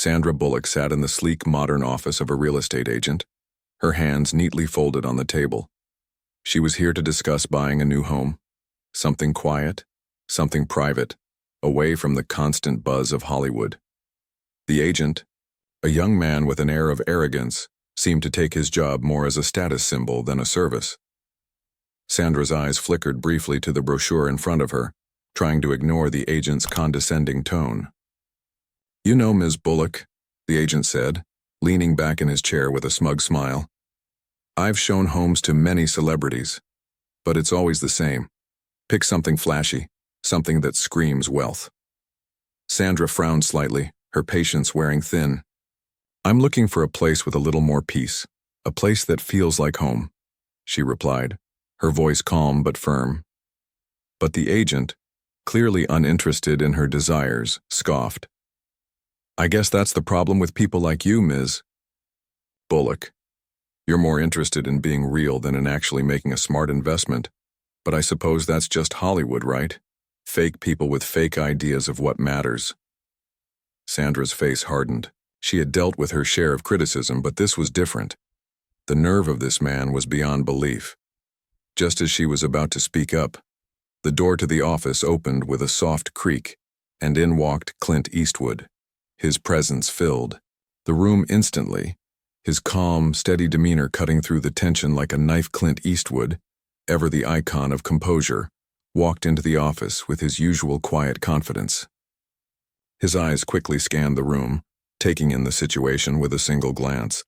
Sandra Bullock sat in the sleek, modern office of a real estate agent, her hands neatly folded on the table. She was here to discuss buying a new home. Something quiet, something private, away from the constant buzz of Hollywood. The agent, a young man with an air of arrogance, seemed to take his job more as a status symbol than a service. Sandra's eyes flickered briefly to the brochure in front of her, trying to ignore the agent's condescending tone. "You know, Ms. Bullock," the agent said, leaning back in his chair with a smug smile. "I've shown homes to many celebrities, but it's always the same. Pick something flashy, something that screams wealth." Sandra frowned slightly, her patience wearing thin. "I'm looking for a place with a little more peace, a place that feels like home," she replied, her voice calm but firm. But the agent, clearly uninterested in her desires, scoffed. "I guess that's the problem with people like you, Ms. Bullock. You're more interested in being real than in actually making a smart investment. But I suppose that's just Hollywood, right? Fake people with fake ideas of what matters." Sandra's face hardened. She had dealt with her share of criticism, but this was different. The nerve of this man was beyond belief. Just as she was about to speak up, the door to the office opened with a soft creak, and in walked Clint Eastwood. His presence filled the room instantly, his calm, steady demeanor cutting through the tension like a knife. Clint Eastwood, ever the icon of composure, walked into the office with his usual quiet confidence. His eyes quickly scanned the room, taking in the situation with a single glance.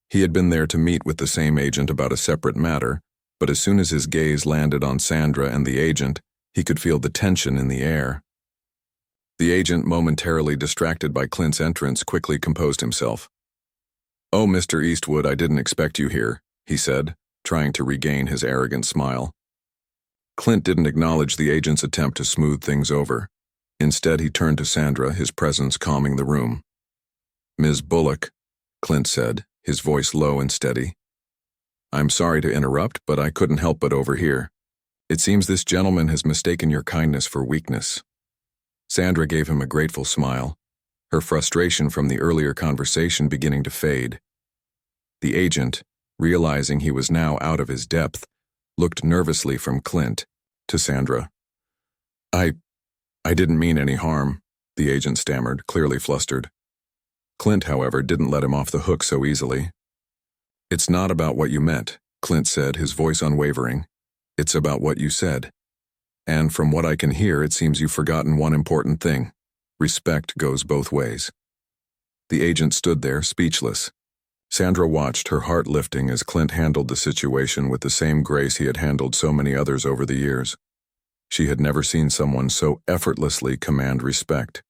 He had been there to meet with the same agent about a separate matter, but as soon as his gaze landed on Sandra and the agent, he could feel the tension in the air. The agent, momentarily distracted by Clint's entrance, quickly composed himself. "Oh, Mr. Eastwood, I didn't expect you here," he said, trying to regain his arrogant smile. Clint didn't acknowledge the agent's attempt to smooth things over. Instead, he turned to Sandra, his presence calming the room. "Ms. Bullock," Clint said, his voice low and steady. "I'm sorry to interrupt, but I couldn't help but overhear. It seems this gentleman has mistaken your kindness for weakness." Sandra gave him a grateful smile, her frustration from the earlier conversation beginning to fade. The agent, realizing he was now out of his depth, looked nervously from Clint to Sandra. I didn't mean any harm," the agent stammered, clearly flustered. Clint, however, didn't let him off the hook so easily. "It's not about what you meant," Clint said, his voice unwavering. "It's about what you said. And from what I can hear, it seems you've forgotten one important thing. Respect goes both ways." The agent stood there, speechless. Sandra watched, her heart lifting as Clint handled the situation with the same grace he had handled so many others over the years. She had never seen someone so effortlessly command respect.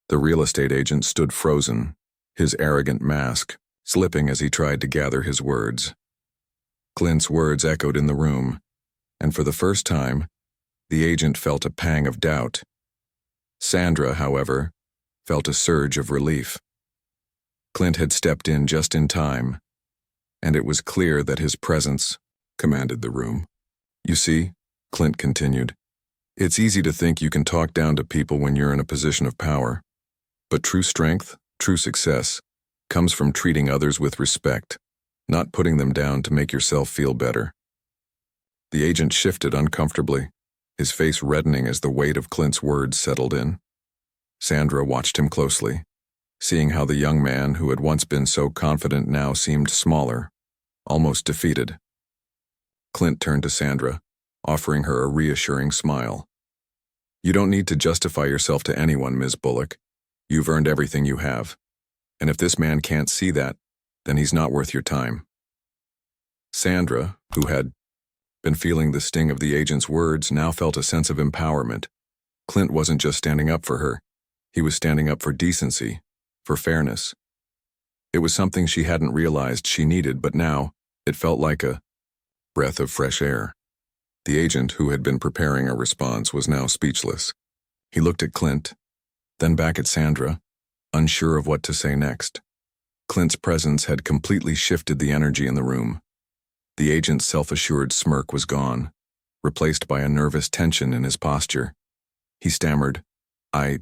The real estate agent stood frozen, his arrogant mask slipping as he tried to gather his words. Clint's words echoed in the room, and for the first time, the agent felt a pang of doubt. Sandra, however, felt a surge of relief. Clint had stepped in just in time, and it was clear that his presence commanded the room. "You see," Clint continued, "it's easy to think you can talk down to people when you're in a position of power. But true strength, true success, comes from treating others with respect, not putting them down to make yourself feel better." The agent shifted uncomfortably, his face reddening as the weight of Clint's words settled in. Sandra watched him closely, seeing how the young man who had once been so confident now seemed smaller, almost defeated. Clint turned to Sandra, offering her a reassuring smile. "You don't need to justify yourself to anyone, Ms. Bullock. You've earned everything you have. And if this man can't see that, then he's not worth your time." Sandra, who had been feeling the sting of the agent's words, now felt a sense of empowerment. Clint wasn't just standing up for her. He was standing up for decency, for fairness. It was something she hadn't realized she needed, but now it felt like a breath of fresh air. The agent, who had been preparing a response, was now speechless. He looked at Clint, then back at Sandra, unsure of what to say next. Clint's presence had completely shifted the energy in the room. The agent's self-assured smirk was gone, replaced by a nervous tension in his posture. He stammered, I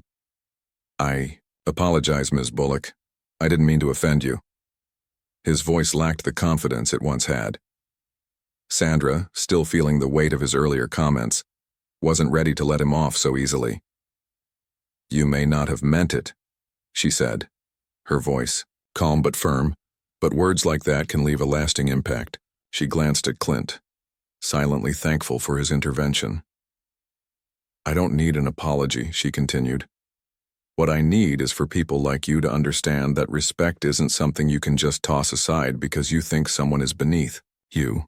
Apologize, Ms. Bullock. I didn't mean to offend you. His voice lacked the confidence it once had. Sandra, still feeling the weight of his earlier comments, wasn't ready to let him off so easily. You may not have meant it, she said, her voice calm but firm, but words like that can leave a lasting impact. She glanced at Clint, silently thankful for his intervention. I don't need an apology, she continued. What I need is for people like you to understand that respect isn't something you can just toss aside because you think someone is beneath you.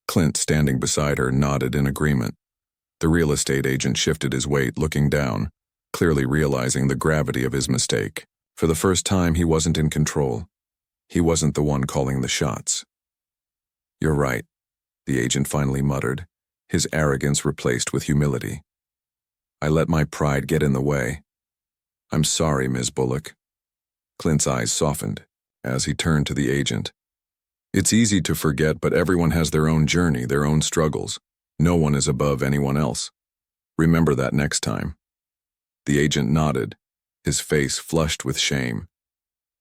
Clint, standing beside her, nodded in agreement. The real estate agent shifted his weight, looking down, clearly realizing the gravity of his mistake. For the first time, he wasn't in control. He wasn't the one calling the shots. You're right, the agent finally muttered, his arrogance replaced with humility. I let my pride get in the way. I'm sorry, Ms. Bullock. Clint's eyes softened as he turned to the agent. It's easy to forget, but everyone has their own journey, their own struggles. No one is above anyone else. Remember that next time. The agent nodded, his face flushed with shame.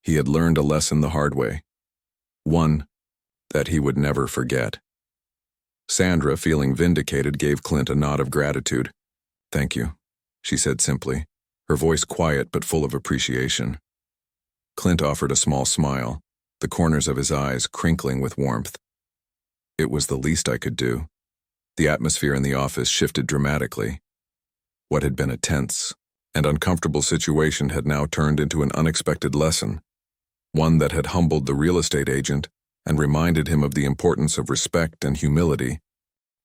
He had learned a lesson the hard way. One that he would never forget. Sandra, feeling vindicated, gave Clint a nod of gratitude. Thank you, she said simply, her voice quiet but full of appreciation. Clint offered a small smile, the corners of his eyes crinkling with warmth. It was the least I could do. The atmosphere in the office shifted dramatically. What had been a tense and uncomfortable situation had now turned into an unexpected lesson, one that had humbled the real estate agent and reminded him of the importance of respect and humility.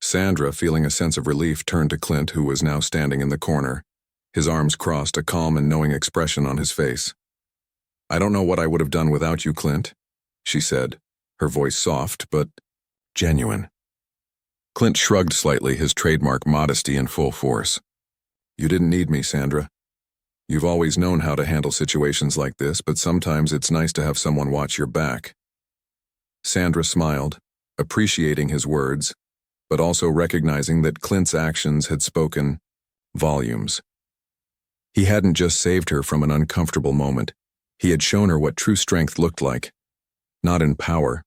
Sandra, feeling a sense of relief, turned to Clint, who was now standing in the corner, his arms crossed, a calm and knowing expression on his face. I don't know what I would have done without you, Clint, she said, her voice soft but genuine. Clint shrugged slightly, his trademark modesty in full force. You didn't need me, Sandra. You've always known how to handle situations like this, but sometimes it's nice to have someone watch your back. Sandra smiled, appreciating his words, but also recognizing that Clint's actions had spoken volumes. He hadn't just saved her from an uncomfortable moment. He had shown her what true strength looked like, not in power,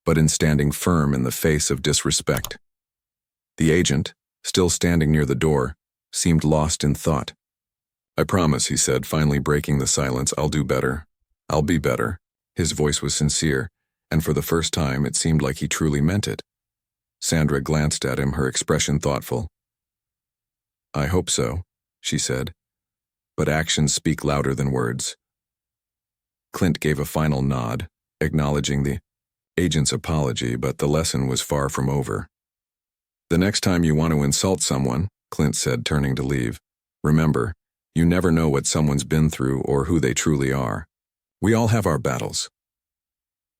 but in standing firm in the face of disrespect. The agent, still standing near the door, seemed lost in thought. I promise, he said, finally breaking the silence, I'll do better. I'll be better. His voice was sincere, and for the first time it seemed like he truly meant it. Sandra glanced at him, her expression thoughtful. I hope so, she said, but actions speak louder than words. Clint gave a final nod, acknowledging the agent's apology, but the lesson was far from over. The next time you want to insult someone, Clint said, turning to leave, remember, you never know what someone's been through or who they truly are. We all have our battles.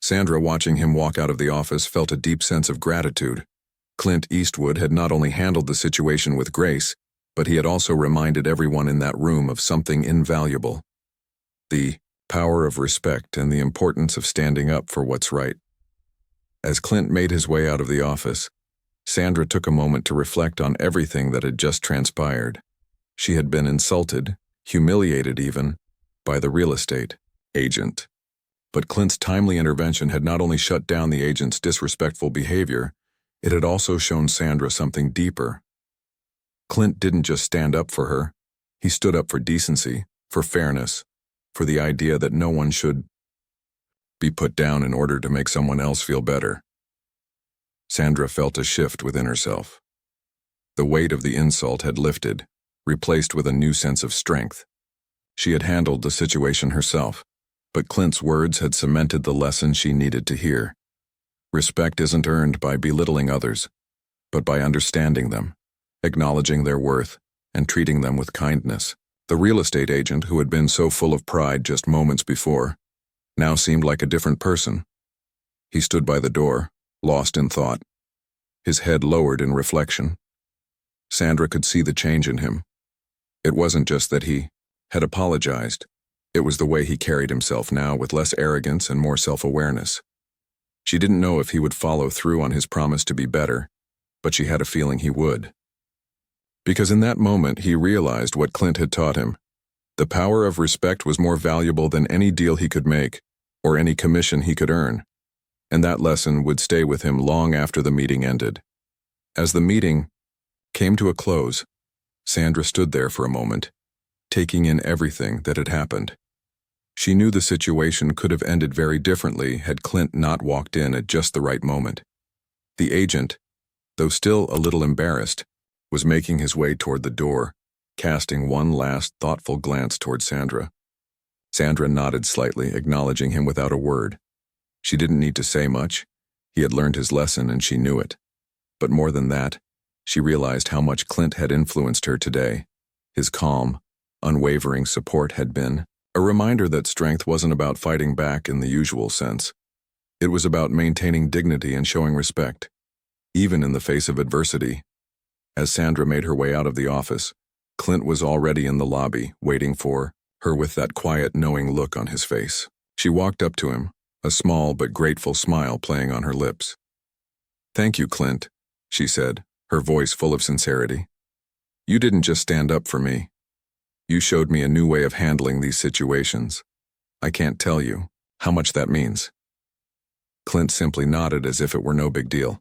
Sandra, watching him walk out of the office, felt a deep sense of gratitude. Clint Eastwood had not only handled the situation with grace, but he had also reminded everyone in that room of something invaluable: the power of respect and the importance of standing up for what's right. As Clint made his way out of the office, Sandra took a moment to reflect on everything that had just transpired. She had been insulted, humiliated even, by the real estate agent. But Clint's timely intervention had not only shut down the agent's disrespectful behavior, it had also shown Sandra something deeper. Clint didn't just stand up for her. He stood up for decency, for fairness, for the idea that no one should be put down in order to make someone else feel better. Sandra felt a shift within herself. The weight of the insult had lifted, replaced with a new sense of strength. She had handled the situation herself, but Clint's words had cemented the lesson she needed to hear. Respect isn't earned by belittling others, but by understanding them, acknowledging their worth, and treating them with kindness. The real estate agent, who had been so full of pride just moments before, now seemed like a different person. He stood by the door, lost in thought, his head lowered in reflection. Sandra could see the change in him. It wasn't just that he had apologized. It was the way he carried himself now, with less arrogance and more self-awareness. She didn't know if he would follow through on his promise to be better, but she had a feeling he would. Because in that moment he realized what Clint had taught him. The power of respect was more valuable than any deal he could make or any commission he could earn, and that lesson would stay with him long after the meeting ended. As the meeting came to a close, Sandra stood there for a moment, taking in everything that had happened. She knew the situation could have ended very differently had Clint not walked in at just the right moment. The agent, though still a little embarrassed, was making his way toward the door, casting one last thoughtful glance toward Sandra. Sandra nodded slightly, acknowledging him without a word. She didn't need to say much. He had learned his lesson and she knew it. But more than that, she realized how much Clint had influenced her today. His calm, unwavering support had been a reminder that strength wasn't about fighting back in the usual sense. It was about maintaining dignity and showing respect, even in the face of adversity. As Sandra made her way out of the office, Clint was already in the lobby, waiting for her with that quiet, knowing look on his face. She walked up to him, a small but grateful smile playing on her lips. "Thank you, Clint," she said, her voice full of sincerity. "You didn't just stand up for me. You showed me a new way of handling these situations. I can't tell you how much that means." Clint simply nodded as if it were no big deal.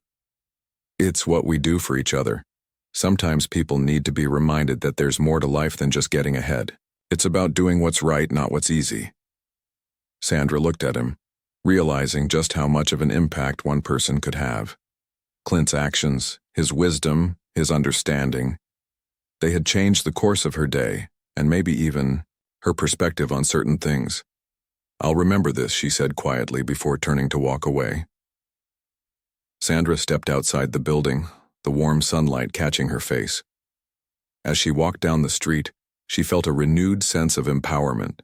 "It's what we do for each other. Sometimes people need to be reminded that there's more to life than just getting ahead. It's about doing what's right, not what's easy." Sandra looked at him, realizing just how much of an impact one person could have. Clint's actions, his wisdom, his understanding, they had changed the course of her day, and maybe even her perspective on certain things. "I'll remember this," she said quietly before turning to walk away. Sandra stepped outside the building, the warm sunlight catching her face. As she walked down the street, she felt a renewed sense of empowerment,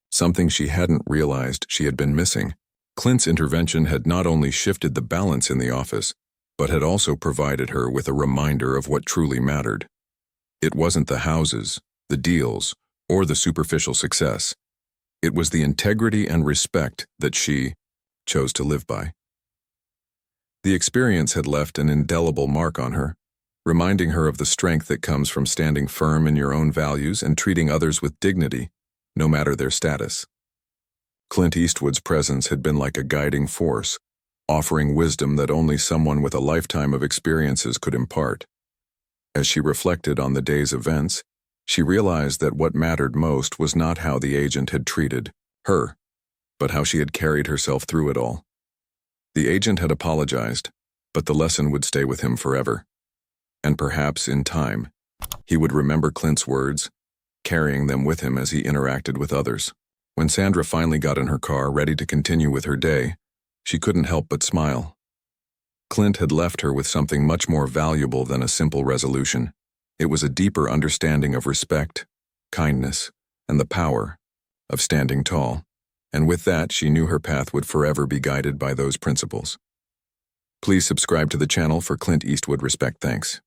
something she hadn't realized she had been missing. Clint's intervention had not only shifted the balance in the office, but had also provided her with a reminder of what truly mattered. It wasn't the houses, the deals, or the superficial success. It was the integrity and respect that she chose to live by. The experience had left an indelible mark on her, reminding her of the strength that comes from standing firm in your own values and treating others with dignity, no matter their status. Clint Eastwood's presence had been like a guiding force, offering wisdom that only someone with a lifetime of experiences could impart. As she reflected on the day's events, she realized that what mattered most was not how the agent had treated her, but how she had carried herself through it all. The agent had apologized, but the lesson would stay with him forever. And perhaps, in time, he would remember Clint's words, carrying them with him as he interacted with others. When Sandra finally got in her car, ready to continue with her day, she couldn't help but smile. Clint had left her with something much more valuable than a simple resolution. It was a deeper understanding of respect, kindness, and the power of standing tall. And with that, she knew her path would forever be guided by those principles. Please subscribe to the channel for Clint Eastwood Respect. Thanks.